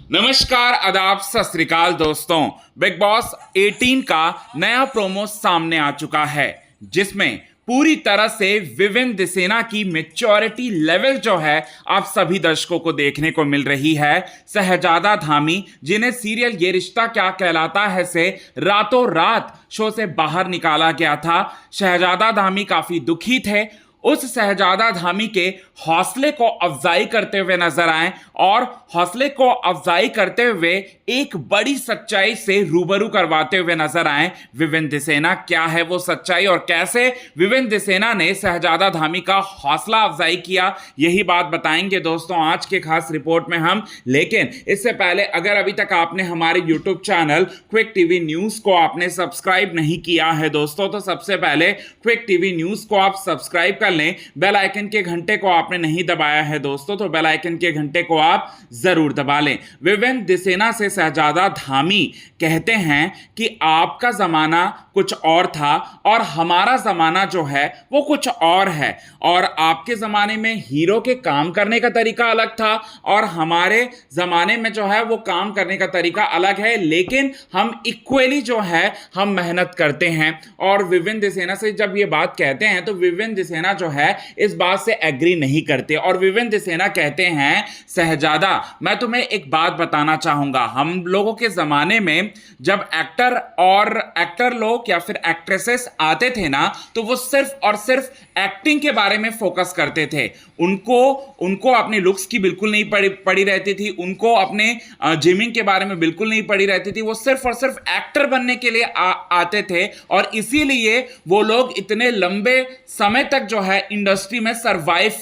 नमस्कार, आदाब, सत श्री अकाल दोस्तों। बिग बॉस 18 का नया प्रोमो सामने आ चुका है, जिसमें पूरी तरह से विवेन दिसेना की मैच्योरिटी लेवल जो है आप सभी दर्शकों को देखने को मिल रही है। शहजादा धामी, जिन्हें सीरियल ये रिश्ता क्या कहलाता है से रातों रात शो से बाहर निकाला गया था, शहजादा धामी काफी दुखी थे। उस शहजादा धामी के हौसले को अफजाई करते हुए नजर आए और हौसले को अफजाई करते हुए एक बड़ी सच्चाई से रूबरू करवाते हुए नजर आए विवेन दिसेना। क्या है वो सच्चाई और कैसे विवेन दिसेना ने शहजादा धामी का हौसला अफजाई किया, यही बात बताएंगे दोस्तों आज के खास रिपोर्ट में हम। लेकिन इससे पहले अगर अभी तक आपने हमारे YouTube channel quick TV news को आपने सब्सक्राइब नहीं किया है दोस्तों, तो सबसे पहले क्विक टीवी न्यूज को आप सब्सक्राइब कर लें। बेल आइकन के घंटे को आपने नहीं दबाया है दोस्तों, तो बेल आइकन के घंटे को आप जरूर दबा लें। विवेन दिसेना से शहजादा धामी कहते हैं कि आपका जमाना कुछ और था और हमारा जमाना जो है वो कुछ और है, और आपके जमाने में हीरो के काम करने का तरीका अलग था और हमारे जमाने में जो है वो काम करने का तरीका अलग है, लेकिन हम इक्वली जो है हम मेहनत करते हैं। और विवेन दिसेना से जब ये बात कहते हैं तो विवेन दिसेना जो है इस बात से एग्री नहीं करते और विवेन दिसेना कहते हैं, शहजादा मैं तुम्हें एक बात बताना चाहूंगा, हम लोगों के जमाने में जब एक्टर लोग या फिर एक्ट्रेसेस आते थे ना, तो वो सिर्फ और सिर्फ एक्टिंग के बारे में फोकस करते थे। उनको अपने लुक्स की बिल्कुल नहीं पड़ी रहती थी, उनको अपने जिमिंग के बारे में बिल्कुल नहीं पड़ी रहती थी। वो सिर्फ और सिर्फ एक्टर बनने के लिए आते थे और इसीलिए वो लोग इतने लंबे समय तक जो है इंडस्ट्री में सरवाइव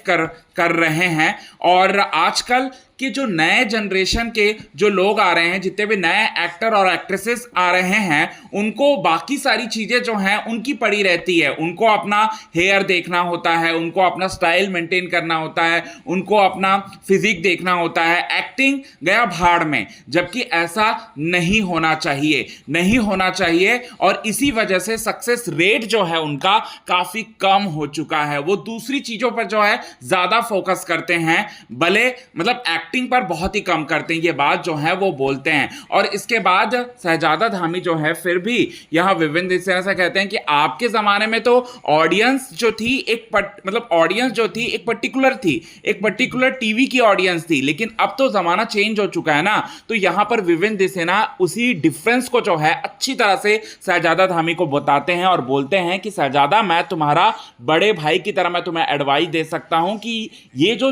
कर रहे हैं। और आजकल कि जो नए जनरेशन के जो लोग आ रहे हैं, जितने भी नए एक्टर और एक्ट्रेसेस आ रहे हैं, उनको बाकी सारी चीजें जो हैं उनकी पड़ी रहती है। उनको अपना हेयर देखना होता है, उनको अपना स्टाइल मेंटेन करना होता है, उनको अपना फिजिक देखना होता है, एक्टिंग गया भाड़ में। जबकि ऐसा नहीं होना चाहिए और इसी वजह से सक्सेस रेट जो है उनका काफी कम हो चुका है। वो दूसरी चीजों पर जो है ज्यादा फोकस करते हैं, भले मतलब एक्टिंग पर बहुत ही कम करते हैं, ये बात जो है वो बोलते हैं। और इसके बाद शहजादा धामी जो है फिर भी यहां विवेन दिसेना से कहते हैं कि आपके जमाने में तो ऑडियंस जो थी एक पर्टिकुलर टीवी की ऑडियंस थी, लेकिन अब तो जमाना चेंज हो चुका है ना। तो यहां पर विवेन दिसेना उसी डिफरेंस को जो है अच्छी तरह से शहजादा धामी को बताते हैं और बोलते हैं कि शहजादा मैं तुम्हारा बड़े भाई की तरह मैं तुम्हें एडवाइस दे सकता हूं कि ये जो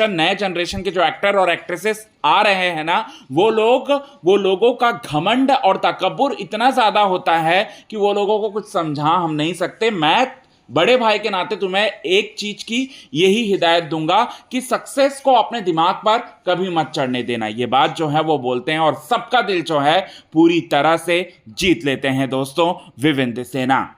नए जनरेशन के जो एक्टर और एक्ट्रेसेस आ रहे हैं ना, वो लोगों का घमंड और तकब्बुर इतना ज्यादा होता है कि वो लोगों को कुछ समझा हम नहीं सकते। मैं बड़े भाई के नाते तुम्हें एक चीज की यही हिदायत दूंगा कि सक्सेस को अपने दिमाग पर कभी मत चढ़ने देना। ये बात जो है वो बोलते हैं और सबका दिल जो है पूरी तरह से जीत लेते हैं दोस्तों विवेन दिसेना।